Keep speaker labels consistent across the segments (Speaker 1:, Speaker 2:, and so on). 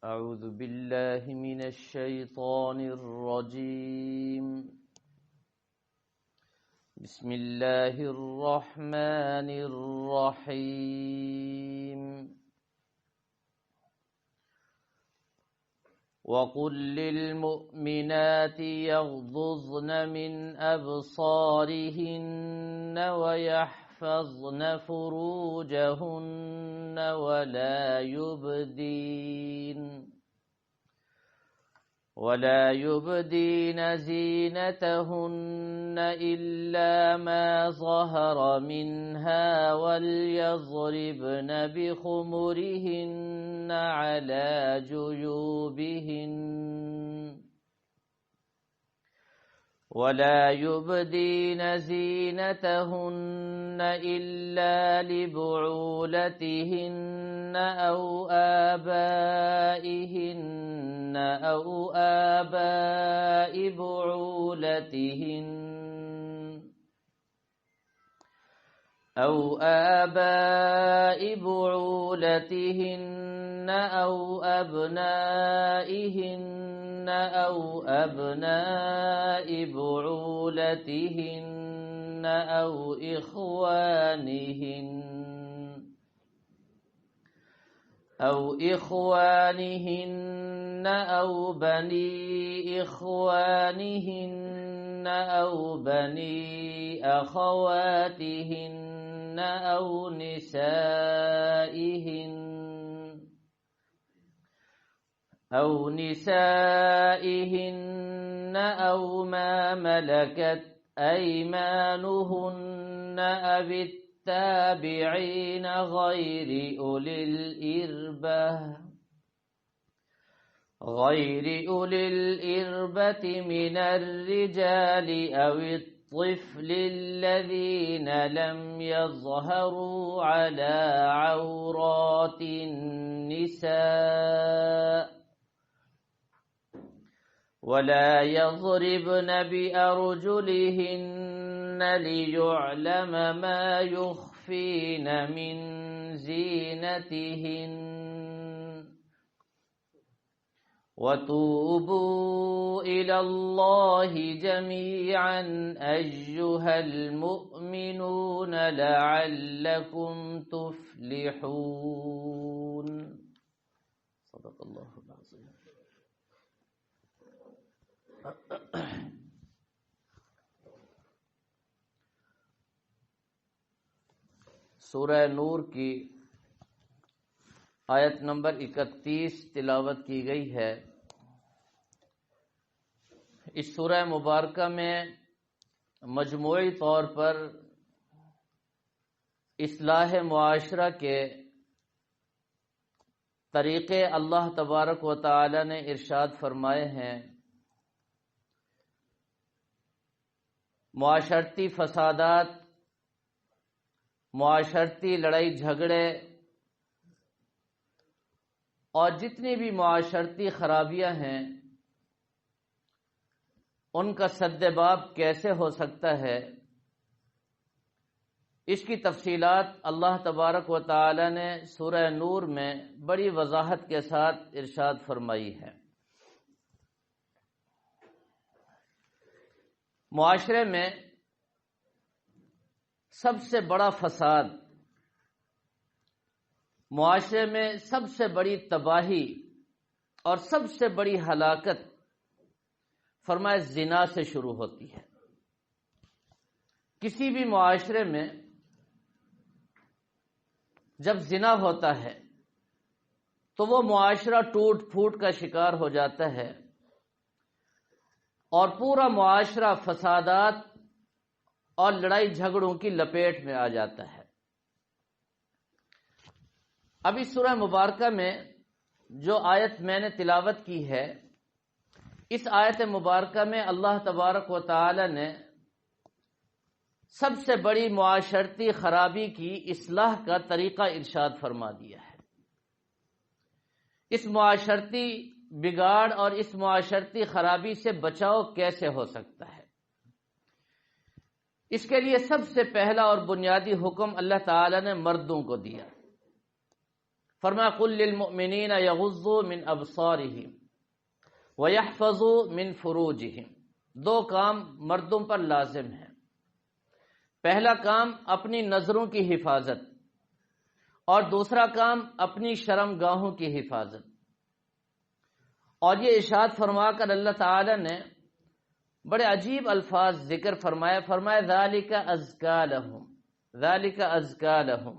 Speaker 1: أعوذ بالله من الشيطان الرجيم. بسم الله الرحمن الرحيم. وقل للمؤمنات يغضضن من أبصارهن ويحفظن فروجهن ولا يبدين زينتهن إلا ما ظهر منها وليضربن بخمرهن على جيوبهن ولا يبدين زينتهن إلا لبعولتهن أو آبائهن أو آباء بعولتهن أو أبنائهن أو أبناء بعولتهن أو إخوانهن أو بني إخوانهن أو بني أخواتهن أو نسائهن أو ما ملكت أيمانهن أو التابعين غير أولي الإربة من الرجال أو الطفل الذين لم يظهروا على عورات النساء ولا يضربن بأرجلهن ليعلم ما يخفين من زينتهن وتوبوا إلى الله جميعا أيها المؤمنون لعلكم تفلحون. صدق الله العظيم. سورہ نور کی آیت نمبر 31 تلاوت کی گئی ہے. اس سورہ مبارکہ میں مجموعی طور پر اصلاح معاشرہ کے طریقے اللہ تبارک و تعالی نے ارشاد فرمائے ہیں. معاشرتی فسادات، معاشرتی لڑائی جھگڑے اور جتنی بھی معاشرتی خرابیاں ہیں ان کا سدباب کیسے ہو سکتا ہے، اس کی تفصیلات اللہ تبارک و تعالی نے سورہ نور میں بڑی وضاحت کے ساتھ ارشاد فرمائی ہے. معاشرے میں سب سے بڑا فساد، معاشرے میں سب سے بڑی تباہی اور سب سے بڑی ہلاکت فرمائے زنا سے شروع ہوتی ہے. کسی بھی معاشرے میں جب زنا ہوتا ہے تو وہ معاشرہ ٹوٹ پھوٹ کا شکار ہو جاتا ہے اور پورا معاشرہ فسادات اور لڑائی جھگڑوں کی لپیٹ میں آ جاتا ہے. اب اس سورہ مبارکہ میں جو آیت میں نے تلاوت کی ہے، اس آیت مبارکہ میں اللہ تبارک و تعالی نے سب سے بڑی معاشرتی خرابی کی اصلاح کا طریقہ ارشاد فرما دیا ہے. اس معاشرتی بگاڑ اور اس معاشرتی خرابی سے بچاؤ کیسے ہو سکتا ہے، اس کے لیے سب سے پہلا اور بنیادی حکم اللہ تعالی نے مردوں کو دیا. فرمایا قل للمؤمنین یغضوا من ابصارہم ویحفظوا من فروجہم، دو کام مردوں پر لازم ہیں۔ پہلا کام اپنی نظروں کی حفاظت، اور دوسرا کام اپنی شرم گاہوں کی حفاظت۔ اور یہ ارشاد فرما کر اللہ تعالی نے بڑے عجیب الفاظ ذکر فرمایا ذالک ازکا لہم، ذالک ازکا لہم،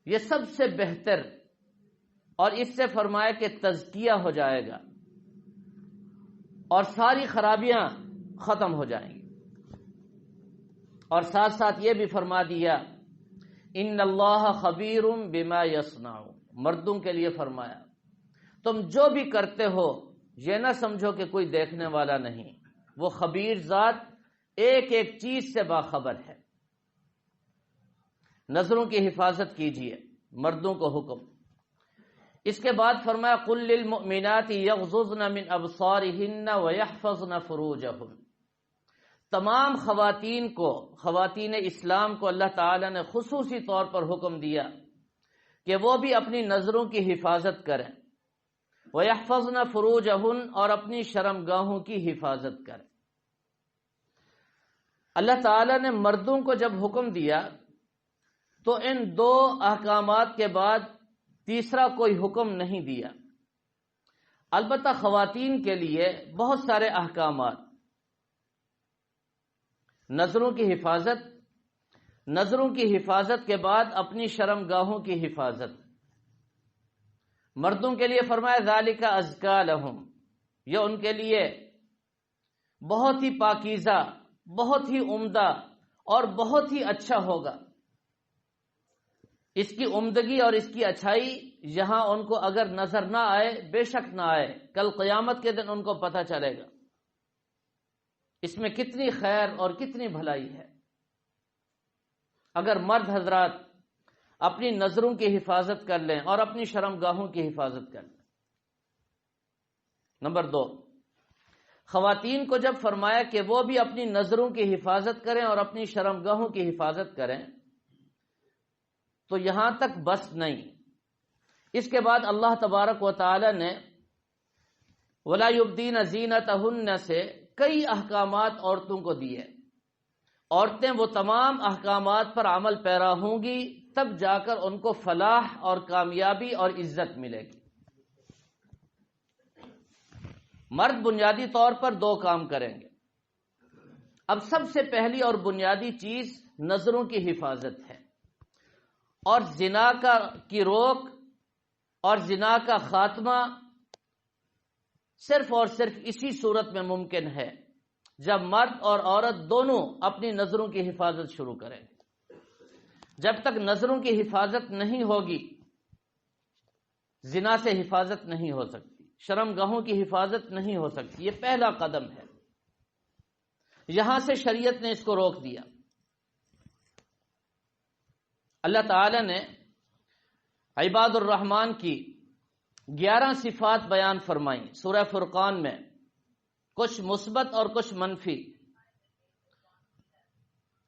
Speaker 1: یہ سب سے بہتر، اور اس سے فرمایا کہ تزکیہ ہو جائے گا اور ساری خرابیاں ختم ہو جائیں گی۔ اور ساتھ ساتھ یہ بھی فرما دیا ان اللہ خبیر بما یصنعون، مردوں کے لیے فرمایا تم جو بھی کرتے ہو یہ نہ سمجھو کہ کوئی دیکھنے والا نہیں، وہ خبیر ذات ایک ایک چیز سے باخبر ہے۔ نظروں کی حفاظت کیجیے، مردوں کو حکم۔ اس کے بعد فرمایا قل للمؤمنات یغضضن من ابصارہن ویحفظن فروجہن، تمام خواتین کو، خواتین اسلام کو اللہ تعالی نے خصوصی طور پر حکم دیا کہ وہ بھی اپنی نظروں کی حفاظت کریں، وَيَحْفَظْنَ فُرُوجَهُنْ، اور اپنی شرمگاہوں کی حفاظت کریں۔ اللہ تعالیٰ نے مردوں کو جب حکم دیا تو ان دو احکامات کے بعد تیسرا کوئی حکم نہیں دیا۔ البتہ خواتین کے لیے بہت سارے احکامات، نظروں کی حفاظت، نظروں کی حفاظت کے بعد اپنی شرمگاہوں کی حفاظت۔ مردوں کے لیے فرمایا ذالک ازکا لہم، یہ ان کے لیے بہت ہی پاکیزہ، بہت ہی عمدہ اور بہت ہی اچھا ہوگا۔ اس کی عمدگی اور اس کی اچھائی یہاں ان کو اگر نظر نہ آئے، بے شک نہ آئے، کل قیامت کے دن ان کو پتہ چلے گا اس میں کتنی خیر اور کتنی بھلائی ہے۔ اگر مرد حضرات اپنی نظروں کی حفاظت کر لیں اور اپنی شرمگاہوں کی حفاظت کر لیں۔ نمبر 2، خواتین کو جب فرمایا کہ وہ بھی اپنی نظروں کی حفاظت کریں اور اپنی شرمگاہوں کی حفاظت کریں تو یہاں تک بس نہیں، اس کے بعد اللہ تبارک و تعالی نے وَلَا يُبْدِينَ زِينَتَهُنَّ سے کئی احکامات عورتوں کو دیے۔ عورتیں وہ تمام احکامات پر عمل پیرا ہوں گی، تب جا کر ان کو فلاح اور کامیابی اور عزت ملے گی۔ مرد بنیادی طور پر دو کام کریں گے۔ اب سب سے پہلی اور بنیادی چیز نظروں کی حفاظت ہے، اور زنا کی روک اور زنا کا خاتمہ صرف اور صرف اسی صورت میں ممکن ہے جب مرد اور عورت دونوں اپنی نظروں کی حفاظت شروع کریں۔ جب تک نظروں کی حفاظت نہیں ہوگی زنا سے حفاظت نہیں ہو سکتی، شرمگاہوں کی حفاظت نہیں ہو سکتی۔ یہ پہلا قدم ہے، یہاں سے شریعت نے اس کو روک دیا۔ اللہ تعالی نے عباد الرحمن کی 11 صفات بیان فرمائیں سورہ فرقان میں، کچھ مثبت اور کچھ منفی۔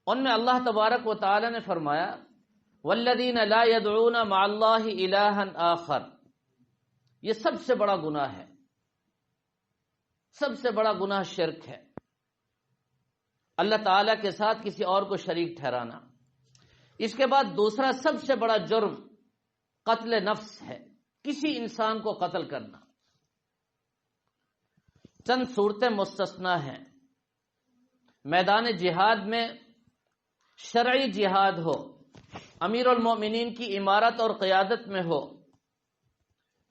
Speaker 1: ان میں اللہ تبارک و تعالی نے فرمایا والذین لا يدعون مع اللہ الہا آخر، یہ سب سے بڑا گناہ ہے، سب سے بڑا گناہ شرک ہے، اللہ تعالی کے ساتھ کسی اور کو شریک ٹھہرانا۔ اس کے بعد دوسرا سب سے بڑا جرم قتل نفس ہے، کسی انسان کو قتل کرنا۔ چند صورتیں مستثنا ہیں، میدان جہاد میں شرعی جہاد ہو، امیر المومنین کی امارت اور قیادت میں ہو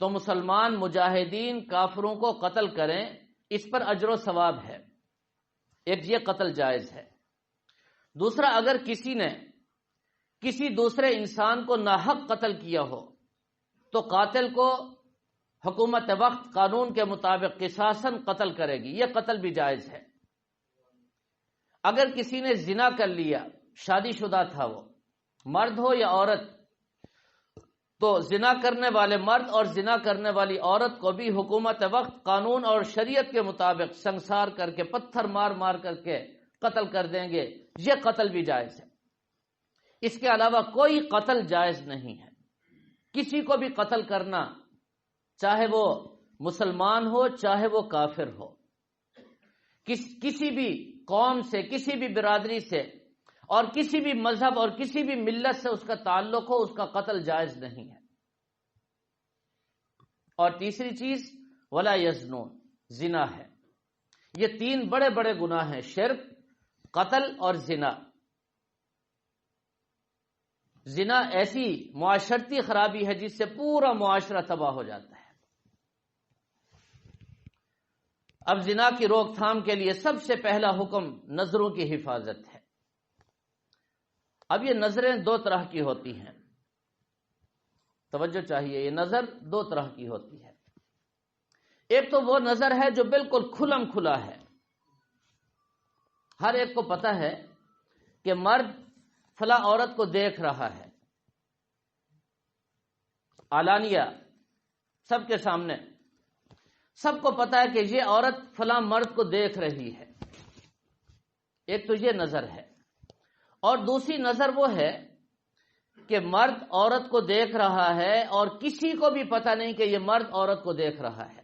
Speaker 1: تو مسلمان مجاہدین کافروں کو قتل کریں، اس پر اجر و ثواب ہے، ایک یہ قتل جائز ہے۔ دوسرا، اگر کسی نے کسی دوسرے انسان کو ناحق قتل کیا ہو تو قاتل کو حکومت وقت قانون کے مطابق قصاصاً قتل کرے گی، یہ قتل بھی جائز ہے۔ اگر کسی نے زنا کر لیا، شادی شدہ تھا وہ، مرد ہو یا عورت، تو زنا کرنے والے مرد اور زنا کرنے والی عورت کو بھی حکومت وقت قانون اور شریعت کے مطابق سنسار کر کے، پتھر مار مار کر کے قتل کر دیں گے، یہ قتل بھی جائز ہے۔ اس کے علاوہ کوئی قتل جائز نہیں ہے۔ کسی کو بھی قتل کرنا، چاہے وہ مسلمان ہو چاہے وہ کافر ہو، کسی بھی قوم سے، کسی بھی برادری سے اور کسی بھی مذہب اور کسی بھی ملت سے اس کا تعلق ہو، اس کا قتل جائز نہیں ہے۔ اور تیسری چیز ولا یزنون، زنا ہے۔ یہ تین بڑے بڑے گناہ ہیں، شرک، قتل اور زنا۔ زنا ایسی معاشرتی خرابی ہے جس سے پورا معاشرہ تباہ ہو جاتا ہے۔ اب زنا کی روک تھام کے لیے سب سے پہلا حکم نظروں کی حفاظت ہے۔ اب یہ نظریں دو طرح کی ہوتی ہیں، توجہ چاہیے، یہ نظر دو طرح کی ہوتی ہے۔ ایک تو وہ نظر ہے جو بالکل کھلم کھلا ہے، ہر ایک کو پتا ہے کہ مرد فلاں عورت کو دیکھ رہا ہے، علانیہ، سب کے سامنے، سب کو پتا ہے کہ یہ عورت فلاں مرد کو دیکھ رہی ہے۔ ایک تو یہ نظر ہے، اور دوسری نظر وہ ہے کہ مرد عورت کو دیکھ رہا ہے اور کسی کو بھی پتہ نہیں کہ یہ مرد عورت کو دیکھ رہا ہے۔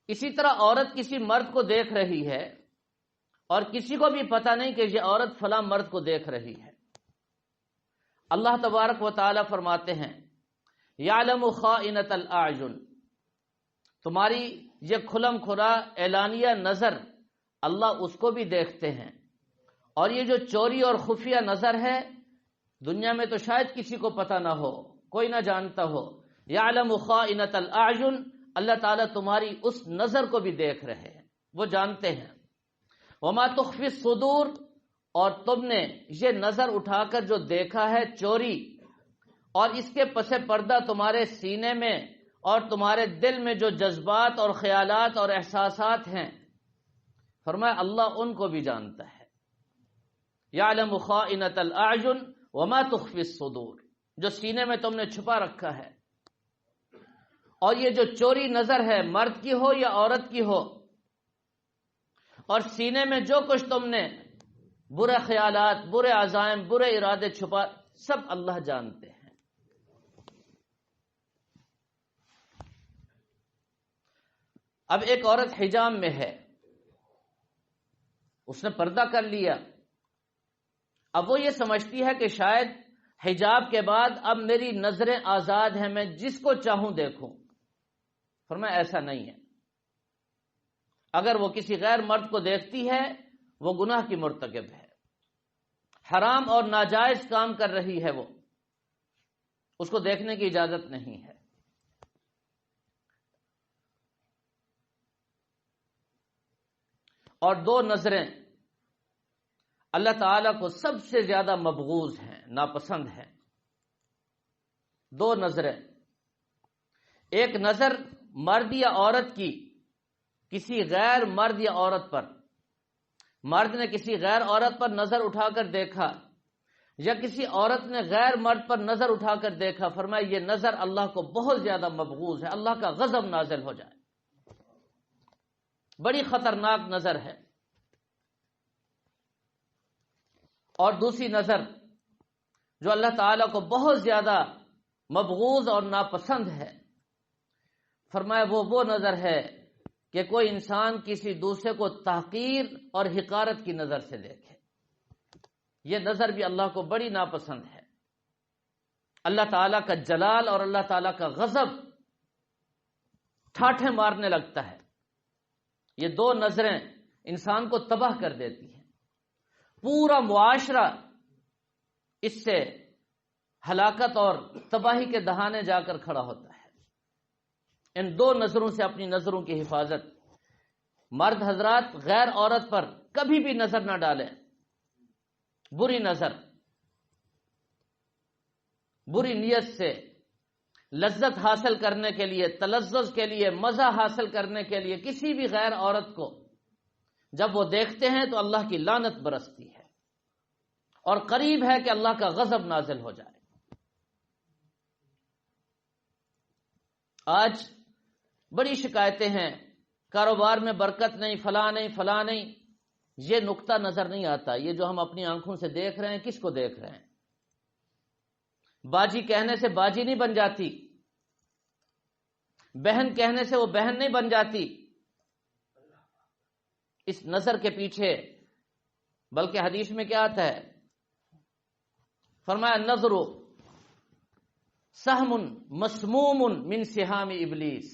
Speaker 1: اسی طرح عورت کسی مرد کو دیکھ رہی ہے اور کسی کو بھی پتہ نہیں کہ یہ عورت فلاں مرد کو دیکھ رہی ہے۔ اللہ تبارک و تعالی فرماتے ہیں یعلم خائنۃ الاعین، تمہاری یہ کھلم کھلا اعلانیہ نظر اللہ اس کو بھی دیکھتے ہیں، اور یہ جو چوری اور خفیہ نظر ہے دنیا میں تو شاید کسی کو پتہ نہ ہو، کوئی نہ جانتا ہو۔ یعلم خائنۃ الاعین، اللہ تعالیٰ تمہاری اس نظر کو بھی دیکھ رہے ہیں، وہ جانتے ہیں۔ وما تخفی الصدور، اور تم نے یہ نظر اٹھا کر جو دیکھا ہے چوری، اور اس کے پس پردہ تمہارے سینے میں اور تمہارے دل میں جو جذبات اور خیالات اور احساسات ہیں، فرمایا اللہ ان کو بھی جانتا ہے۔ یعلم خائنۃ الاعین وما تخفی الصدور، جو سینے میں تم نے چھپا رکھا ہے۔ اور یہ جو چوری نظر ہے، مرد کی ہو یا عورت کی ہو، اور سینے میں جو کچھ تم نے برے خیالات، برے عزائم، برے ارادے چھپا، سب اللہ جانتے ہیں۔ اب ایک عورت حجاب میں ہے، اس نے پردہ کر لیا، اب وہ یہ سمجھتی ہے کہ شاید حجاب کے بعد اب میری نظریں آزاد ہیں، میں جس کو چاہوں دیکھوں۔ فرمایا ایسا نہیں ہے، اگر وہ کسی غیر مرد کو دیکھتی ہے وہ گناہ کی مرتکب ہے، حرام اور ناجائز کام کر رہی ہے، وہ اس کو دیکھنے کی اجازت نہیں ہے۔ اور دو نظریں اللہ تعالیٰ کو سب سے زیادہ مبغوض ہیں، ناپسند ہیں۔ دو نظریں، ایک نظر مرد یا عورت کی کسی غیر مرد یا عورت پر، مرد نے کسی غیر عورت پر نظر اٹھا کر دیکھا یا کسی عورت نے غیر مرد پر نظر اٹھا کر دیکھا، فرمایا یہ نظر اللہ کو بہت زیادہ مبغوض ہے، اللہ کا غضب نازل ہو جائے، بڑی خطرناک نظر ہے۔ اور دوسری نظر جو اللہ تعالیٰ کو بہت زیادہ مبغوض اور ناپسند ہے، فرمایا وہ نظر ہے کہ کوئی انسان کسی دوسرے کو تحقیر اور حقارت کی نظر سے دیکھے، یہ نظر بھی اللہ کو بڑی ناپسند ہے۔ اللہ تعالیٰ کا جلال اور اللہ تعالیٰ کا غضب ٹھاٹھے مارنے لگتا ہے۔ یہ دو نظریں انسان کو تباہ کر دیتی ہیں، پورا معاشرہ اس سے ہلاکت اور تباہی کے دہانے جا کر کھڑا ہوتا ہے۔ ان دو نظروں سے اپنی نظروں کی حفاظت، مرد حضرات غیر عورت پر کبھی بھی نظر نہ ڈالیں، بری نظر، بری نیت سے لذت حاصل کرنے کے لیے، تلذذ کے لیے، مزہ حاصل کرنے کے لیے کسی بھی غیر عورت کو جب وہ دیکھتے ہیں تو اللہ کی لعنت برستی ہے اور قریب ہے کہ اللہ کا غضب نازل ہو جائے۔ آج بڑی شکایتیں ہیں، کاروبار میں برکت نہیں، فلاں نہیں، فلاں نہیں، یہ نقطہ نظر نہیں آتا، یہ جو ہم اپنی آنکھوں سے دیکھ رہے ہیں کس کو دیکھ رہے ہیں؟ باجی کہنے سے باجی نہیں بن جاتی، بہن کہنے سے وہ بہن نہیں بن جاتی اس نظر کے پیچھے، بلکہ حدیث میں کیا آتا ہے، فرمایا نظر سہم مسموم من سہام ابلیس،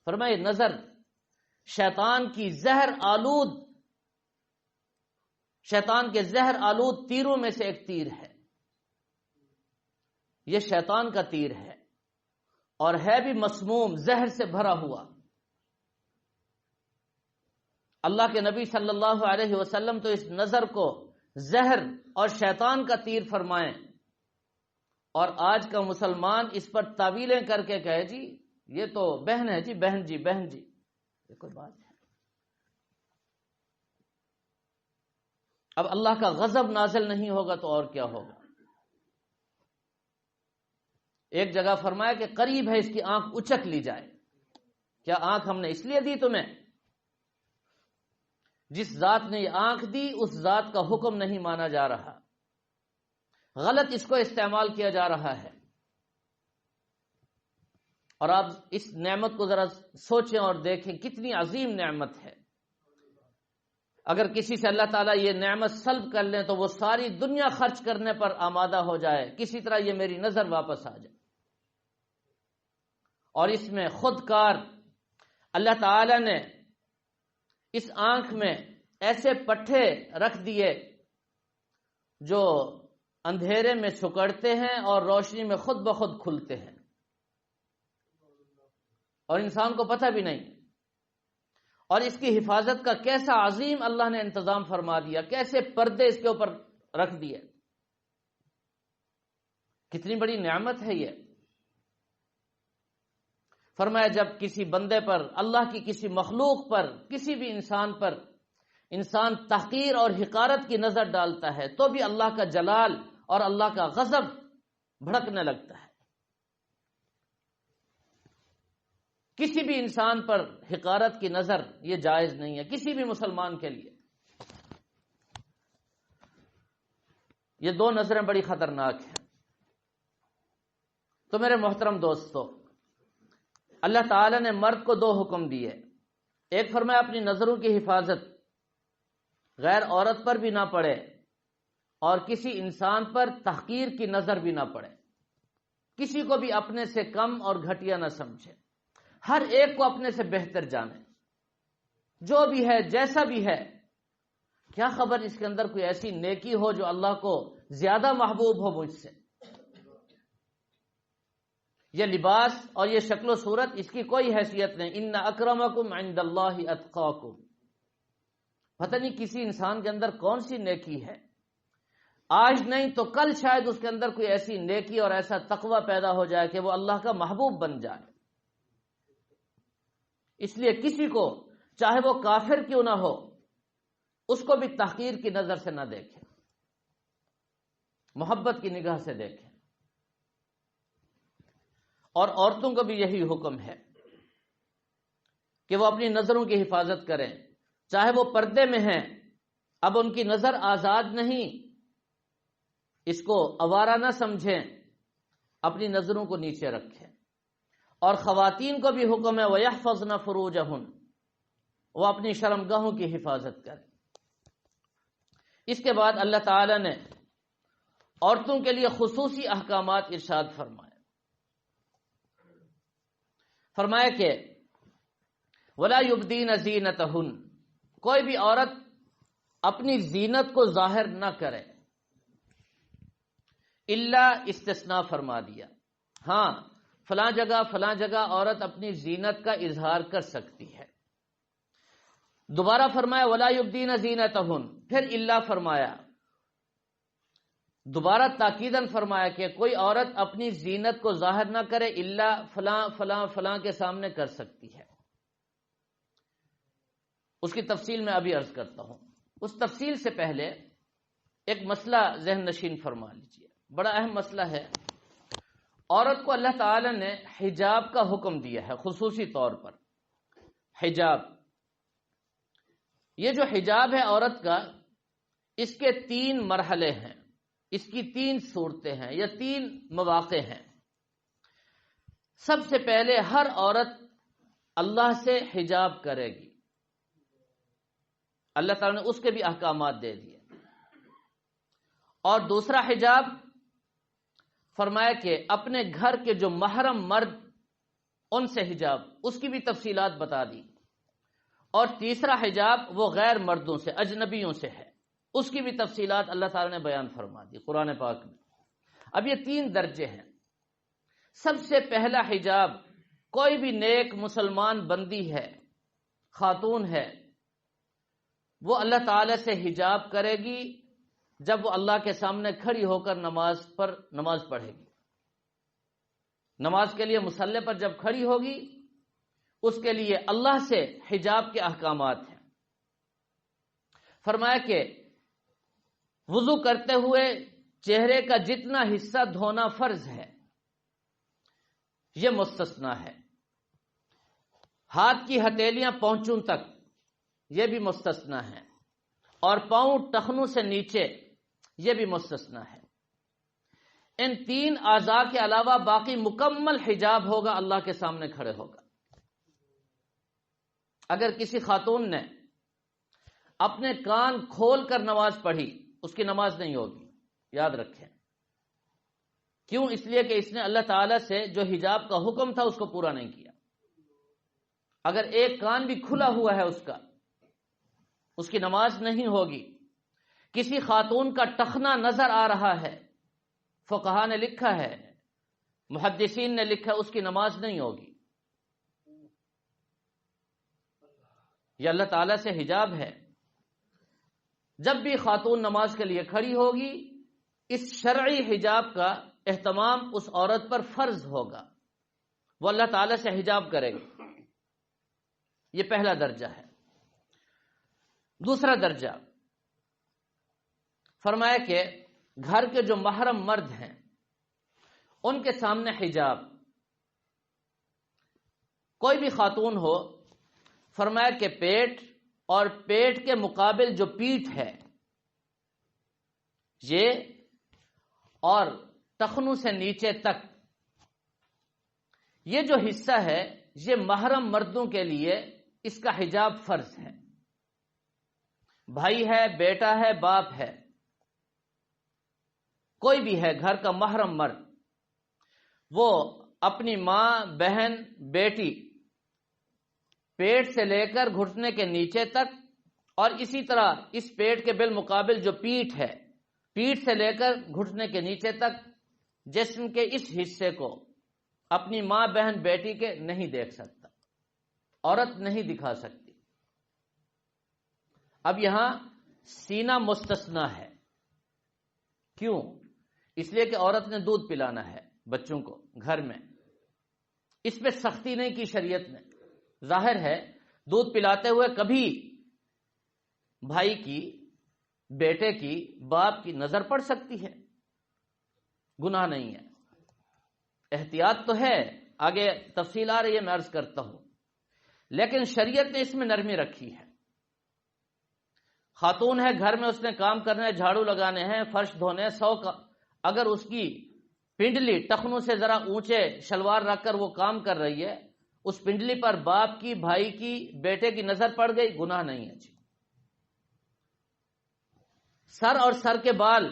Speaker 1: فرمایا نظر شیطان کی زہر آلود، شیطان کے زہر آلود تیروں میں سے ایک تیر ہے، یہ شیطان کا تیر ہے اور ہے بھی مسموم، زہر سے بھرا ہوا۔ اللہ کے نبی صلی اللہ علیہ وسلم تو اس نظر کو زہر اور شیطان کا تیر فرمائیں، اور آج کا مسلمان اس پر تعویلیں کر کے کہے جی یہ تو بہن ہے جی، بہن جی، بہن جی، یہ کوئی بات ہے؟ اب اللہ کا غضب نازل نہیں ہوگا تو اور کیا ہوگا؟ ایک جگہ فرمایا کہ قریب ہے اس کی آنکھ اچک لی جائے۔ کیا آنکھ ہم نے اس لیے دی تمہیں؟ جس ذات نے یہ آنکھ دی اس ذات کا حکم نہیں مانا جا رہا، غلط اس کو استعمال کیا جا رہا ہے۔ اور آپ اس نعمت کو ذرا سوچیں اور دیکھیں، کتنی عظیم نعمت ہے۔ اگر کسی سے اللہ تعالیٰ یہ نعمت سلب کر لیں تو وہ ساری دنیا خرچ کرنے پر آمادہ ہو جائے، کسی طرح یہ میری نظر واپس آ جائے۔ اور اس میں خود کار اللہ تعالیٰ نے اس آنکھ میں ایسے پٹھے رکھ دیے جو اندھیرے میں سکڑتے ہیں اور روشنی میں خود بخود کھلتے ہیں، اور انسان کو پتہ بھی نہیں۔ اور اس کی حفاظت کا کیسا عظیم اللہ نے انتظام فرما دیا، کیسے پردے اس کے اوپر رکھ دیے، کتنی بڑی نعمت ہے یہ۔ فرمایا جب کسی بندے پر، اللہ کی کسی مخلوق پر، کسی بھی انسان پر انسان تحقیر اور حقارت کی نظر ڈالتا ہے تو بھی اللہ کا جلال اور اللہ کا غضب بھڑکنے لگتا ہے۔ کسی بھی انسان پر حقارت کی نظر یہ جائز نہیں ہے، کسی بھی مسلمان کے لیے۔ یہ دو نظریں بڑی خطرناک ہیں۔ تو میرے محترم دوستو، اللہ تعالی نے مرد کو دو حکم دیے۔ ایک فرمایا اپنی نظروں کی حفاظت، غیر عورت پر بھی نہ پڑے اور کسی انسان پر تحقیر کی نظر بھی نہ پڑے، کسی کو بھی اپنے سے کم اور گھٹیا نہ سمجھے، ہر ایک کو اپنے سے بہتر جانے، جو بھی ہے جیسا بھی ہے۔ کیا خبر اس کے اندر کوئی ایسی نیکی ہو جو اللہ کو زیادہ محبوب ہو مجھ سے۔ یہ لباس اور یہ شکل و صورت اس کی کوئی حیثیت نہیں۔ ان اکرمکم عند اللہ اتقاکم، پتہ نہیں کسی انسان کے اندر کون سی نیکی ہے، آج نہیں تو کل شاید اس کے اندر کوئی ایسی نیکی اور ایسا تقوی پیدا ہو جائے کہ وہ اللہ کا محبوب بن جائے۔ اس لیے کسی کو چاہے وہ کافر کیوں نہ ہو اس کو بھی تحقیر کی نظر سے نہ دیکھیں، محبت کی نگاہ سے دیکھیں۔ اور عورتوں کو بھی یہی حکم ہے کہ وہ اپنی نظروں کی حفاظت کریں، چاہے وہ پردے میں ہیں، اب ان کی نظر آزاد نہیں، اس کو آوارہ نہ سمجھیں، اپنی نظروں کو نیچے رکھیں۔ اور خواتین کو بھی حکم ہے وَيَحْفَظْنَ فُرُوجَهُنَّ، وہ اپنی شرمگاہوں کی حفاظت کریں۔ اس کے بعد اللہ تعالی نے عورتوں کے لیے خصوصی احکامات ارشاد فرمایا کہ وَلَا يُبْدِينَ زِينَتَهُنَّ، کوئی بھی عورت اپنی زینت کو ظاہر نہ کرے، الا استثناء فرما دیا، ہاں فلاں جگہ عورت اپنی زینت کا اظہار کر سکتی ہے۔ دوبارہ فرمایا وَلَا يُبْدِينَ زِينَتَهُنَّ، پھر الا فرمایا، دوبارہ تاکیداً فرمایا کہ کوئی عورت اپنی زینت کو ظاہر نہ کرے الا فلاں فلاں فلاں کے سامنے کر سکتی ہے۔ اس کی تفصیل میں ابھی عرض کرتا ہوں۔ اس تفصیل سے پہلے ایک مسئلہ ذہن نشین فرما لیجئے، بڑا اہم مسئلہ ہے۔ عورت کو اللہ تعالی نے حجاب کا حکم دیا ہے، خصوصی طور پر حجاب۔ یہ جو حجاب ہے عورت کا، اس کے 3 مرحلے ہیں، اس کی 3 صورتیں ہیں یا 3 مواقع ہیں۔ سب سے پہلے ہر عورت اللہ سے حجاب کرے گی، اللہ تعالیٰ نے اس کے بھی احکامات دے دیے۔ اور دوسرا حجاب فرمایا کہ اپنے گھر کے جو محرم مرد ان سے حجاب، اس کی بھی تفصیلات بتا دی۔ اور تیسرا حجاب وہ غیر مردوں سے، اجنبیوں سے ہے، اس کی بھی تفصیلات اللہ تعالیٰ نے بیان فرما دی قرآن پاک میں۔ اب یہ 3 درجے ہیں۔ سب سے پہلا حجاب کوئی بھی نیک مسلمان بندی ہے، خاتون ہے، وہ اللہ تعالیٰ سے حجاب کرے گی جب وہ اللہ کے سامنے کھڑی ہو کر نماز پڑھے گی۔ نماز کے لیے مصلی پر جب کھڑی ہوگی، اس کے لیے اللہ سے حجاب کے احکامات ہیں۔ فرمایا کہ وضو کرتے ہوئے چہرے کا جتنا حصہ دھونا فرض ہے یہ مستثنا ہے، ہاتھ کی ہتھیلیاں پہنچوں تک یہ بھی مستثنا ہے، اور پاؤں ٹخنوں سے نیچے یہ بھی مستثنا ہے۔ ان 3 اعضاء کے علاوہ باقی مکمل حجاب ہوگا، اللہ کے سامنے کھڑے ہوگا۔ اگر کسی خاتون نے اپنے کان کھول کر نماز پڑھی، اس کی نماز نہیں ہوگی، یاد رکھیں۔ کیوں؟ اس لیے کہ اس نے اللہ تعالیٰ سے جو حجاب کا حکم تھا اس کو پورا نہیں کیا۔ اگر ایک کان بھی کھلا ہوا ہے اس کی نماز نہیں ہوگی۔ کسی خاتون کا ٹخنا نظر آ رہا ہے، فقہا نے لکھا ہے، محدثین نے لکھا ہے، اس کی نماز نہیں ہوگی۔ یہ اللہ تعالیٰ سے حجاب ہے۔ جب بھی خاتون نماز کے لیے کھڑی ہوگی، اس شرعی حجاب کا اہتمام اس عورت پر فرض ہوگا، وہ اللہ تعالیٰ سے حجاب کرے گی۔ یہ پہلا درجہ ہے۔ دوسرا درجہ فرمایا کہ گھر کے جو محرم مرد ہیں ان کے سامنے حجاب، کوئی بھی خاتون ہو، فرمایا کہ پیٹ اور پیٹ کے مقابل جو پیٹھ ہے یہ، اور ٹخنوں سے نیچے تک یہ جو حصہ ہے یہ محرم مردوں کے لیے اس کا حجاب فرض ہے۔ بھائی ہے، بیٹا ہے، باپ ہے، کوئی بھی ہے گھر کا محرم مرد، وہ اپنی ماں، بہن، بیٹی پیٹ سے لے کر گھٹنے کے نیچے تک، اور اسی طرح اس پیٹ کے بالمقابل جو پیٹھ ہے، پیٹھ سے لے کر گھٹنے کے نیچے تک جسم کے اس حصے کو اپنی ماں، بہن، بیٹی کے نہیں دیکھ سکتا، عورت نہیں دکھا سکتی۔ اب یہاں سینہ مستثنا ہے۔ کیوں؟ اس لیے کہ عورت نے دودھ پلانا ہے بچوں کو گھر میں، اس پہ سختی نہیں کی شریعت نے۔ ظاہر ہے دودھ پلاتے ہوئے کبھی بھائی کی، بیٹے کی، باپ کی نظر پڑ سکتی ہے، گناہ نہیں ہے، احتیاط تو ہے، آگے تفصیل آ رہی ہے، میں عرض کرتا ہوں، لیکن شریعت نے اس میں نرمی رکھی ہے۔ خاتون ہے، گھر میں اس نے کام کرنا ہے، جھاڑو لگانے ہیں، فرش دھونے ہیں، 100 کا، اگر اس کی پنڈلی ٹخنوں سے ذرا اونچے شلوار رکھ کر وہ کام کر رہی ہے، اس پنڈلی پر باپ کی، بھائی کی، بیٹے کی نظر پڑ گئی، گناہ نہیں ہے جی۔ سر اور سر کے بال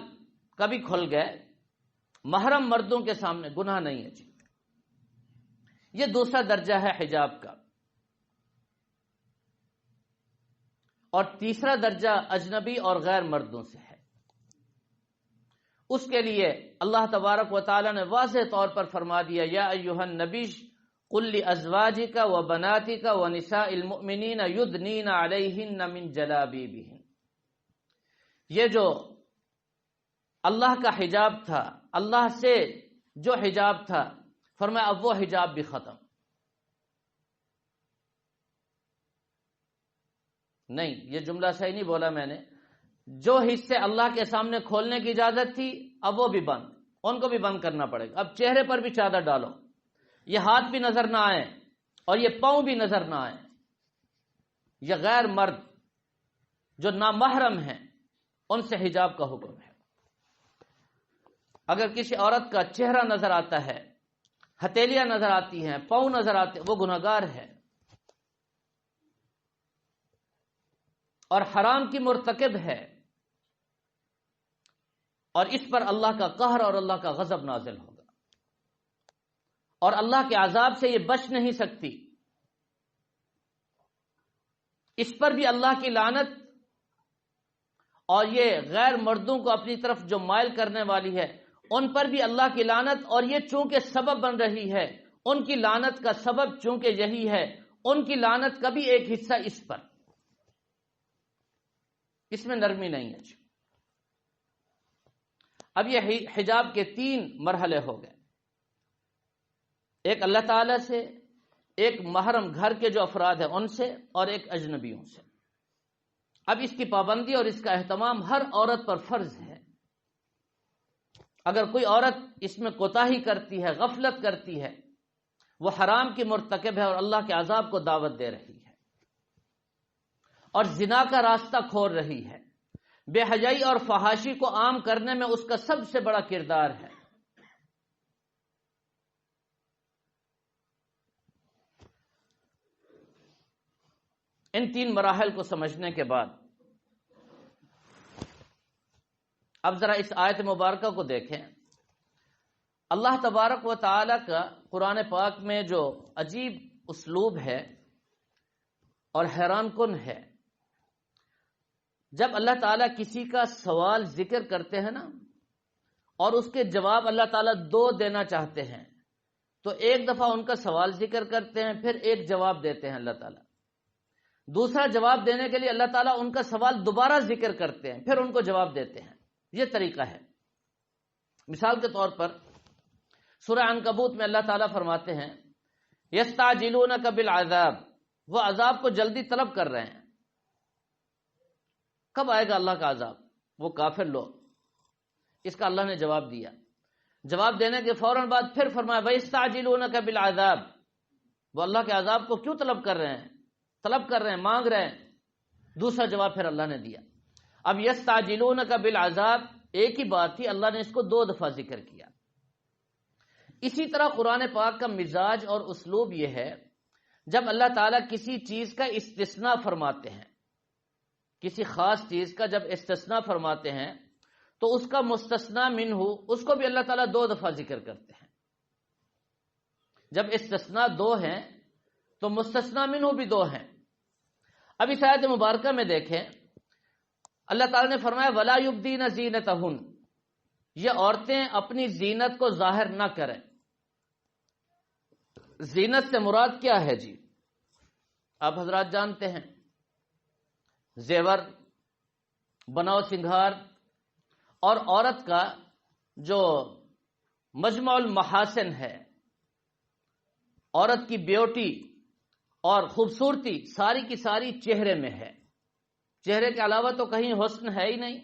Speaker 1: کبھی کھل گئے محرم مردوں کے سامنے، گناہ نہیں ہے جی۔ یہ دوسرا درجہ ہے حجاب کا۔ اور تیسرا درجہ اجنبی اور غیر مردوں سے ہے۔ اس کے لیے اللہ تبارک و تعالی نے واضح طور پر فرما دیا، یا ایھا النبی قل لازواجک وبناتک ونساء المؤمنین یدنین علیہن من جلابیبہن۔ یہ جو اللہ کا حجاب تھا، اللہ سے جو حجاب تھا، فرمایا اب وہ حجاب بھی ختم نہیں۔ یہ جملہ صحیح نہیں بولا میں نے، جو حصے اللہ کے سامنے کھولنے کی اجازت تھی اب وہ بھی بند، ان کو بھی بند کرنا پڑے گا۔ اب چہرے پر بھی چادر ڈالو، یہ ہاتھ بھی نظر نہ آئے اور یہ پاؤں بھی نظر نہ آئے۔ یہ غیر مرد جو نامحرم ہیں ان سے حجاب کا حکم ہے۔ اگر کسی عورت کا چہرہ نظر آتا ہے، ہتھیلیاں نظر آتی ہیں، پاؤں نظر آتے ہیں، وہ گناہگار ہے اور حرام کی مرتکب ہے، اور اس پر اللہ کا قہر اور اللہ کا غضب نازل ہوگا، اور اللہ کے عذاب سے یہ بچ نہیں سکتی، اس پر بھی اللہ کی لعنت، اور یہ غیر مردوں کو اپنی طرف جو مائل کرنے والی ہے ان پر بھی اللہ کی لعنت، اور یہ چونکہ سبب بن رہی ہے، ان کی لعنت کا سبب چونکہ یہی ہے، ان کی لعنت کا بھی ایک حصہ اس پر، اس میں نرمی نہیں ہے۔ اب یہ حجاب کے 3 مرحلے ہو گئے، ایک اللہ تعالی سے، ایک محرم گھر کے جو افراد ہیں ان سے، اور ایک اجنبیوں سے۔ اب اس کی پابندی اور اس کا اہتمام ہر عورت پر فرض ہے۔ اگر کوئی عورت اس میں کوتاہی کرتی ہے، غفلت کرتی ہے، وہ حرام کی مرتکب ہے اور اللہ کے عذاب کو دعوت دے رہی ہے، اور زنا کا راستہ کھول رہی ہے۔ بے حیائی اور فحاشی کو عام کرنے میں اس کا سب سے بڑا کردار ہے۔ ان 3 مراحل کو سمجھنے کے بعد اب ذرا اس آیت مبارکہ کو دیکھیں۔ اللہ تبارک و تعالی کا قرآن پاک میں جو عجیب اسلوب ہے اور حیران کن ہے، جب اللہ تعالیٰ کسی کا سوال ذکر کرتے ہیں نا، اور اس کے جواب اللہ تعالیٰ 2 دینا چاہتے ہیں، تو ایک دفعہ ان کا سوال ذکر کرتے ہیں، پھر ایک جواب دیتے ہیں اللہ تعالیٰ، دوسرا جواب دینے کے لیے اللہ تعالیٰ ان کا سوال دوبارہ ذکر کرتے ہیں، پھر ان کو جواب دیتے ہیں۔ یہ طریقہ ہے۔ مثال کے طور پر سورہ عنکبوت میں اللہ تعالیٰ فرماتے ہیں یستعجلونک بالعذاب، وہ عذاب کو جلدی طلب کر رہے ہیں، کب آئے گا اللہ کا عذاب؟ وہ کافر لوگ، اس کا اللہ نے جواب دیا۔ جواب دینے کے فوراً بعد پھر فرمایا وَيَسْتَعْجِلُونَكَ بِالْعَذَابِ، وہ اللہ کے عذاب کو کیوں طلب کر رہے ہیں؟ طلب کر رہے ہیں، مانگ رہے ہیں۔ دوسرا جواب پھر اللہ نے دیا۔ اب یستعجلونک بالعذاب ایک ہی بات تھی، اللہ نے اس کو 2 دفعہ ذکر کیا۔ اسی طرح قرآن پاک کا مزاج اور اسلوب یہ ہے، جب اللہ تعالیٰ کسی چیز کا استثناء فرماتے ہیں، کسی خاص چیز کا جب استثناء فرماتے ہیں، تو اس کا مستثنی منہ، اس کو بھی اللہ تعالیٰ 2 دفعہ ذکر کرتے ہیں۔ جب استثناء 2 ہیں تو مستثنی منہ بھی 2 ہیں۔ اب اس آیت مبارکہ میں دیکھیں، اللہ تعالیٰ نے فرمایا وَلَا يُبْدِينَ زِينَتَهُنَّ، یہ عورتیں اپنی زینت کو ظاہر نہ کریں۔ زینت سے مراد کیا ہے جی؟ آپ حضرات جانتے ہیں، زیور، بناؤ سنگھار، اور عورت کا جو مجمع المحاسن ہے، عورت کی بیوٹی اور خوبصورتی ساری کی ساری چہرے میں ہے، چہرے کے علاوہ تو کہیں حسن ہے ہی نہیں۔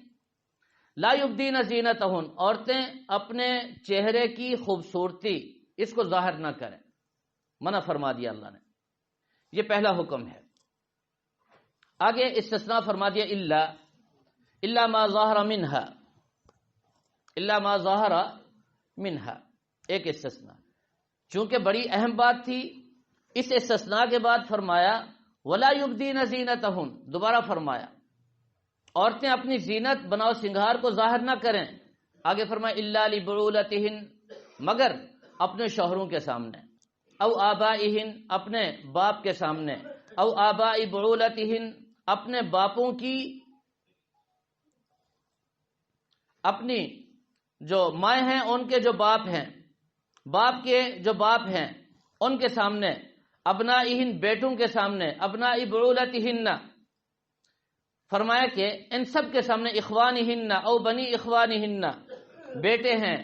Speaker 1: لا یبدین زینتہن، عورتیں اپنے چہرے کی خوبصورتی اس کو ظاہر نہ کریں، منع فرما دیا اللہ نے، یہ پہلا حکم ہے۔ آگے استثناء فرما دیا الا ما ظاہر منہا، الا ما ظاہر منہا، ایک استثناء، چونکہ بڑی اہم بات تھی، اس استثناء کے بعد فرمایا ولا یبدین زینتہن، دوبارہ فرمایا عورتیں اپنی زینت بناؤ سنگھار کو ظاہر نہ کریں۔ آگے فرمایا الا لبعولتہن، مگر اپنے شوہروں کے سامنے، او آبائہن، اپنے باپ کے سامنے، او آبائی بعولتہن، اپنے باپوں کی، اپنی جو مائیں ہیں ان کے جو باپ ہیں، باپ کے جو باپ ہیں ان کے سامنے، ابنائہن، بیٹوں کے سامنے، ابنائی بعولتہن، فرمایا کہ ان سب کے سامنے، اخوانہن او بنی اخوانہن، بیٹے ہیں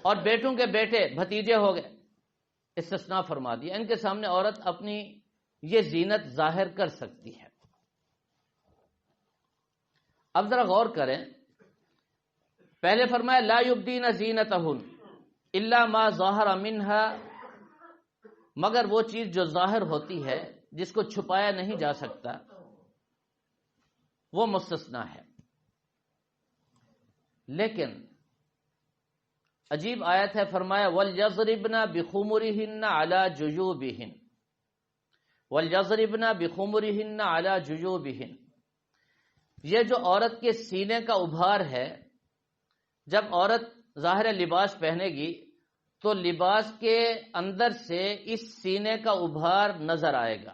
Speaker 1: اور بیٹوں کے بیٹے، بھتیجے ہو گئے، استثناء فرما دیا، ان کے سامنے عورت اپنی یہ زینت ظاہر کر سکتی ہے۔ اب ذرا غور کریں، پہلے فرمایا لا یبدین زینتہن الا ما ظاہر منہا، مگر وہ چیز جو ظاہر ہوتی ہے، جس کو چھپایا نہیں جا سکتا، وہ مستثنیٰ ہے۔ لیکن عجیب آیت ہے، فرمایا وَلْيَضْرِبْنَ بِخُمُرِهِنَّ عَلَى جُيُوبِهِنَّ، وَلْيَضْرِبْنَ بِخُمُرِهِنَّ عَلَى جُيُوبِهِنَّ، یہ جو عورت کے سینے کا ابھار ہے، جب عورت ظاہر لباس پہنے گی تو لباس کے اندر سے اس سینے کا ابھار نظر آئے گا،